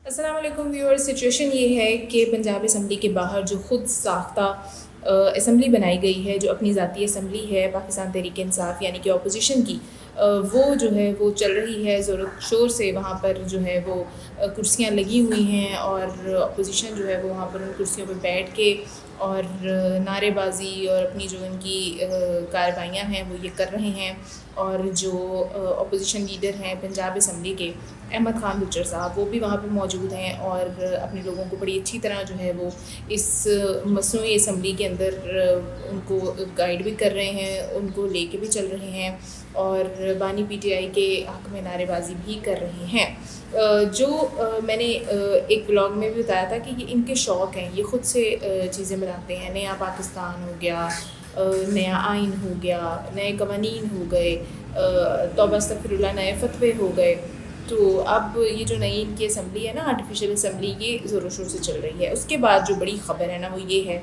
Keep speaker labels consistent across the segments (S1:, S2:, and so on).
S1: अस्सलाम वालेकुम viewers. Situation ये है कि पंजाब असम्बली के बाहर जो ख़ुद साख्ता असम्बली बनाई गई है, जो अपनी ज़ाती असम्बली है पाकिस्तान तहरीक इंसाफ यानी कि अपोजिशन की, वो जो है वो चल रही है ज़ोर शोर से। वहाँ पर जो है वो कुर्सियाँ लगी हुई हैं और अपोजिशन जो है वो वहाँ पर उन कुर्सियों पर बैठ के और नारेबाजी और अपनी जो इनकी कार्रवाइयाँ हैं वो ये कर रहे हैं। और जो अपोजिशन लीडर हैं पंजाब असम्बली के अहमद ख़ान बुचर साहब, वो भी वहाँ पे मौजूद हैं और अपने लोगों को बड़ी अच्छी तरह जो है वो इस मसनूई असम्बली के अंदर उनको गाइड भी कर रहे हैं, उनको लेके भी चल रहे हैं और बानी पीटीआई के हक़ में नारेबाजी भी कर रहे हैं। जो मैंने एक ब्लॉग में भी बताया था कि ये इनके शौक़ हैं, ये ख़ुद से चीज़ें बनाते हैं। नया पाकिस्तान हो गया, नया आइन हो गया, नए कवानीन हो गए, तौबा अस्तग़फिरुल्लाह, नए फतवे हो गए। तो अब ये जो नई इनकी असम्बली है ना, आर्टिफिशियल असम्बली, ये ज़ोरों शोर से चल रही है। उसके बाद जो बड़ी ख़बर है ना वो ये है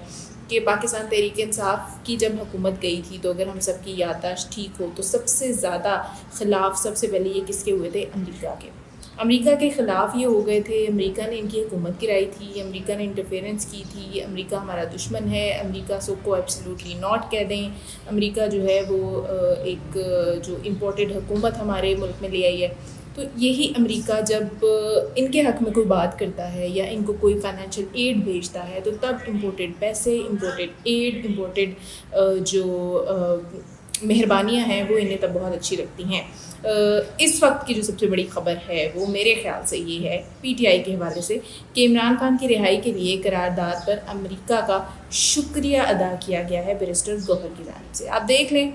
S1: कि पाकिस्तान तहरीक इंसाफ की जब हुकूमत गई थी, तो अगर हम सब की याददाश्त ठीक हो तो सबसे ज़्यादा ख़िलाफ़ सबसे पहले ये किसके हुए थे? अमेरिका के ख़िलाफ़ ये हो गए थे। अमेरिका ने इनकी हुकूमत गिराई थी, अमेरिका ने इंटरफेरेंस की थी। अमेरिका हमारा दुश्मन है, अमेरिका को एब्सोल्युटली नॉट कह दें। अमेरिका जो है वो एक जो इम्पोर्टेड हुकूमत हमारे मुल्क में ले आई है। तो यही अमेरिका जब इनके हक़ में कोई बात करता है या इनको कोई फ़ाइनेंशियल एड भेजता है, तो तब इम्पोर्टेड पैसे, इम्पोर्टेड एड, इम्पोर्टेड जो मेहरबानियाँ हैं वो इन्हें तब बहुत अच्छी लगती हैं। इस वक्त की जो सबसे बड़ी ख़बर है वो मेरे ख़्याल से ये है पीटीआई के हवाले से कि इमरान खान की रिहाई के लिए करारदाद पर अमेरिका का शुक्रिया अदा किया गया है बैरिस्टर गौहर की जानिब से। आप देख लें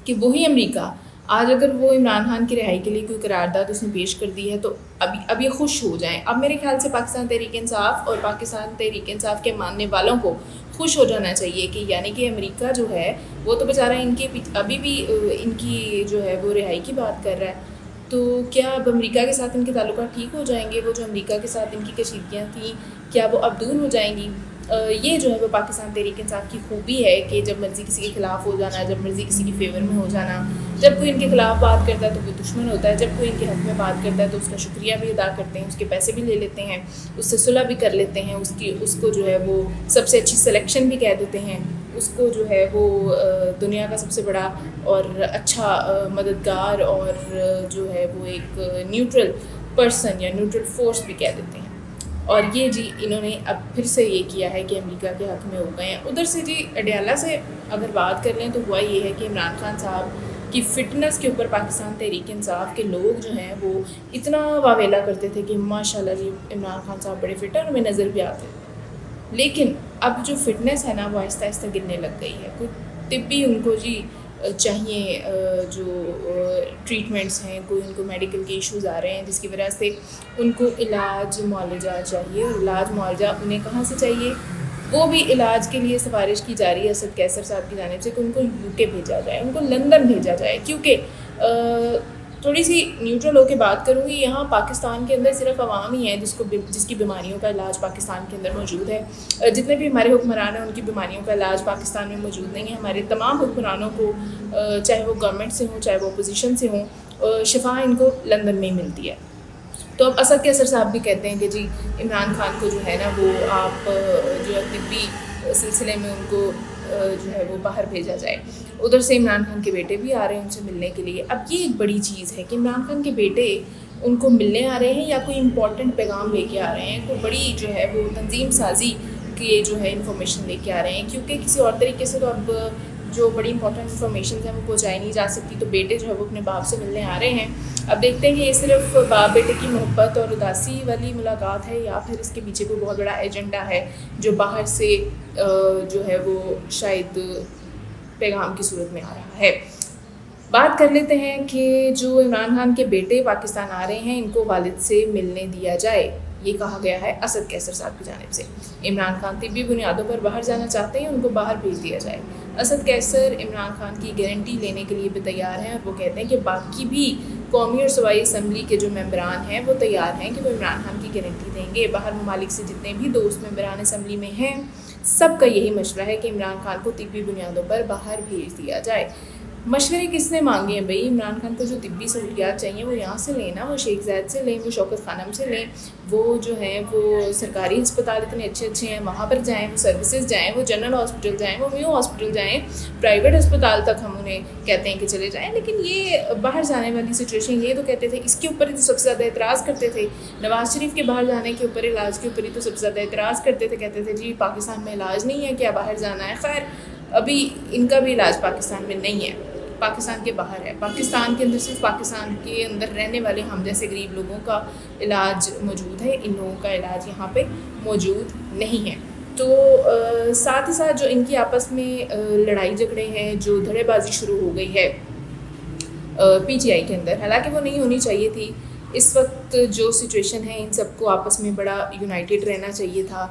S1: कि वही अमेरिका आज अगर वो इमरान खान की रिहाई के लिए कोई करारदाद उसने पेश कर दी है तो अब ये खुश हो जाएं। अब मेरे ख्याल से पाकिस्तान तहरीक इंसाफ और पाकिस्तान तहरीक इंसाफ के मानने वालों को खुश हो जाना चाहिए कि यानी कि अमेरिका जो है वो तो बेचारा इनके अभी भी इनकी जो है वो रिहाई की बात कर रहा है। तो क्या अब अमेरिका के साथ इनके ताल्लुकात ठीक हो जाएंगे? वो जो अमेरिका के साथ इनकी कशीदगियाँ थी, क्या वो अब दूर हो जाएंगी? ये जो है वो पाकिस्तान तहरीक इंसाफ की खूबी है कि जब मर्ज़ी किसी के ख़िलाफ़ हो जाना, जब मर्ज़ी किसी के फेवर में हो जाना। जब कोई इनके ख़िलाफ़ बात करता है तो कोई दुश्मन होता है, जब कोई इनके हक़ में बात करता है तो उसका शुक्रिया भी अदा करते हैं, उसके पैसे भी ले लेते हैं, उससे सुलह भी कर लेते हैं, उसको जो है वो सबसे अच्छी सिलेक्शन भी कह देते हैं, उसको जो है वो दुनिया का सबसे बड़ा और अच्छा मददगार और जो है वो एक न्यूट्रल पर्सन या न्यूट्रल फोर्स भी कह देते हैं। और ये जी इन्होंने अब फिर से ये किया है कि अमेरिका के हक़ में हो गए हैं। उधर से जी अडयाला से अगर बात कर लें तो हुआ ये है कि इमरान खान साहब की फ़िटनेस के ऊपर पाकिस्तान तहरीक इंसाफ के लोग जो हैं वो इतना वावेला करते थे कि माशाल्लाह जी इमरान खान साहब बड़े फ़िट हैं, हमें नज़र भी आते थे। लेकिन अब जो फ़िटनेस है ना वो आहिस्ता आहिस्ता गिरने लग गई है। कोई तिब्बी उनको जी चाहिए, जो ट्रीटमेंट्स हैं, कोई उनको मेडिकल के इश्यूज़ आ रहे हैं जिसकी वजह से उनको इलाज मुआलजा चाहिए। और इलाज मुआलजा उन्हें कहाँ से चाहिए? वो भी इलाज के लिए सिफारिश की जा रही है असद कैसर साहब की जानिब से कि उनको यूके भेजा जाए, उनको लंदन भेजा जाए। क्योंकि थोड़ी सी न्यूट्रल होकर बात करूँगी, यहाँ पाकिस्तान के अंदर सिर्फ अवाम ही है जिसकी बीमारियों का इलाज पाकिस्तान के अंदर मौजूद है। जितने भी हमारे हुक्मरान हैं उनकी बीमारियों का इलाज पाकिस्तान में मौजूद नहीं है। हमारे तमाम हुक्मरानों को चाहे वो गवर्नमेंट से हों चाहे वो अपोजिशन से हों, शिफा इनको लंदन में ही मिलती है। तो अब असद कैसर साहब भी कहते हैं कि जी इमरान खान को जो है ना वो आप जो है तिब्बी सिलसिले में उनको जो है वो बाहर भेजा जाए। उधर से इमरान खान के बेटे भी आ रहे हैं उनसे मिलने के लिए। अब ये एक बड़ी चीज़ है कि इमरान खान के बेटे उनको मिलने आ रहे हैं या कोई इम्पोर्टेंट पैगाम लेके आ रहे हैं, कोई बड़ी जो है वो तंजीम साजी की जो है इन्फॉर्मेशन लेके आ रहे हैं। क्योंकि किसी और तरीके से तो अब जो बड़ी इंपॉर्टेंट इन्फॉर्मेशन है वो पहुँचाई नहीं जा सकती। तो बेटे जो है वो अपने बाप से मिलने आ रहे हैं। अब देखते हैं कि ये सिर्फ बाप बेटे की मोहब्बत और उदासी वाली मुलाकात है या फिर इसके पीछे कोई बहुत बड़ा एजेंडा है जो बाहर से जो है वो शायद पैगाम की सूरत में आ रहा है। बात कर लेते हैं कि जो इमरान खान के बेटे पाकिस्तान आ रहे हैं इनको वालिद से मिलने दिया जाए, ये कहा गया है असद कैसर साहब की जानिब से। इमरान खान तिब्बी बुनियादों पर बाहर जाना चाहते हैं, उनको बाहर भेज दिया जाए। असद कैसर इमरान खान की गारंटी लेने के लिए भी तैयार हैं और वो कहते हैं कि बाकी भी कौमी और सूबाई असम्बली के जो मेंबरान हैं वो तैयार हैं कि वो इमरान खान की गारंटी देंगे। बाहर ममालिक से जितने भी दोस्त मेंबरान असम्बली में हैं सबका यही मशवरा है कि इमरान खान को तिब्बी बुनियादों पर बाहर भेज दिया जाए। مشورے کس نے مانگے ہیں بھائی؟ عمران خان کو جو طبی سہولیات چاہیے وہ یہاں سے لیں نا، وہ شیخ زاید سے لیں، وہ شوکت خانم سے لیں، وہ جو ہیں وہ سرکاری ہسپتال اتنے اچھے اچھے ہیں وہاں پر جائیں، وہ سروسز جائیں، وہ جنرل ہاسپٹل جائیں، وہ میو ہاسپٹل جائیں، پرائیویٹ ہسپتال تک ہم انہیں کہتے ہیں کہ چلے جائیں. لیکن یہ باہر جانے والی سچویشن، یہ تو کہتے تھے اس کے اوپر ہی تو سب سے زیادہ اعتراض کرتے تھے. نواز شریف کے باہر جانے کے اوپر، علاج کے اوپر ہی تو سب سے زیادہ اعتراض کرتے تھے، کہتے تھے جی پاکستان میں علاج نہیں ہے، کیا باہر جانا ہے؟ خیر ابھی ان کا بھی علاج پاکستان میں نہیں ہے، پاکستان کے باہر ہے. پاکستان کے اندر صرف پاکستان کے اندر رہنے والے ہم جیسے غریب لوگوں کا علاج موجود ہے، ان لوگوں کا علاج یہاں پہ موجود نہیں ہے. تو ساتھ ہی ساتھ جو ان کی آپس میں لڑائی جھگڑے ہیں، جو دھڑے بازی شروع ہو گئی ہے پی ٹی آئی کے اندر، حالانکہ وہ نہیں ہونی چاہیے تھی. اس وقت جو سچویشن ہے ان سب کو آپس میں بڑا یونائٹیڈ رہنا چاہیے تھا.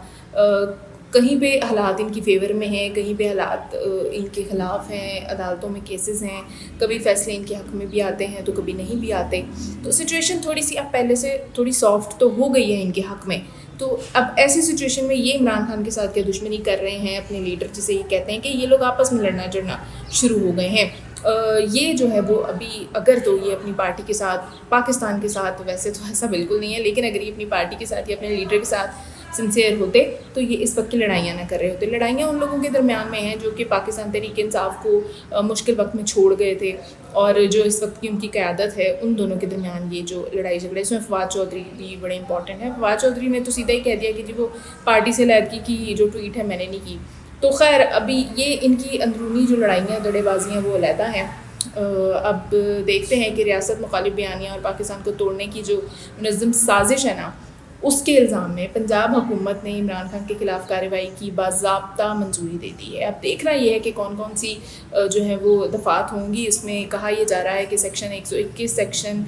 S1: کہیں پہ حالات ان کی فیور میں ہیں، کہیں پہ حالات ان کے خلاف ہیں، عدالتوں میں کیسز ہیں، کبھی فیصلے ان کے حق میں بھی آتے ہیں تو کبھی نہیں بھی آتے. تو سچویشن تھوڑی سی اب پہلے سے تھوڑی سافٹ تو ہو گئی ہے ان کے حق میں. تو اب ایسی سچویشن میں یہ عمران خان کے ساتھ کیا دشمنی کر رہے ہیں اپنے لیڈر، جسے یہ کہتے ہیں کہ یہ لوگ آپس میں لڑنا جڑنا شروع ہو گئے ہیں. یہ جو ہے وہ ابھی اگر تو یہ اپنی پارٹی کے ساتھ، پاکستان کے ساتھ، ویسے تو ایسا بالکل نہیں ہے، لیکن اگر یہ اپنی پارٹی کے ساتھ یا اپنے لیڈر کے ساتھ سنسیئر ہوتے تو یہ اس وقت کی لڑائیاں نہ کر رہے ہوتے. لڑائیاں ان لوگوں کے درمیان میں ہیں جو کہ پاکستان تحریک انصاف کو مشکل وقت میں چھوڑ گئے تھے، اور جو اس وقت کی ان کی قیادت ہے، ان دونوں کے درمیان یہ جو لڑائی جھگڑے. اس میں فواد چودھری بھی بڑے امپورٹنٹ ہیں. فواد چودھری نے تو سیدھا ہی کہہ دیا کہ جی وہ پارٹی سے علیحدگی کی جو ٹویٹ ہے میں نے نہیں کی. تو خیر ابھی یہ ان کی اندرونی جو لڑائیاں دڑے بازی ہیں وہ علیحدہ ہیں. اب دیکھتے ہیں کہ ریاست مخالف بیانیہ اور پاکستان کو توڑنے کی جو منظم سازش ہے نا، اس کے الزام میں پنجاب حکومت نے عمران خان کے خلاف کارروائی کی باضابطہ منظوری دے دی ہے. اب دیکھنا یہ ہے کہ کون کون سی جو ہے وہ دفعات ہوں گی. اس میں کہا یہ جا رہا ہے کہ سیکشن 121، سیکشن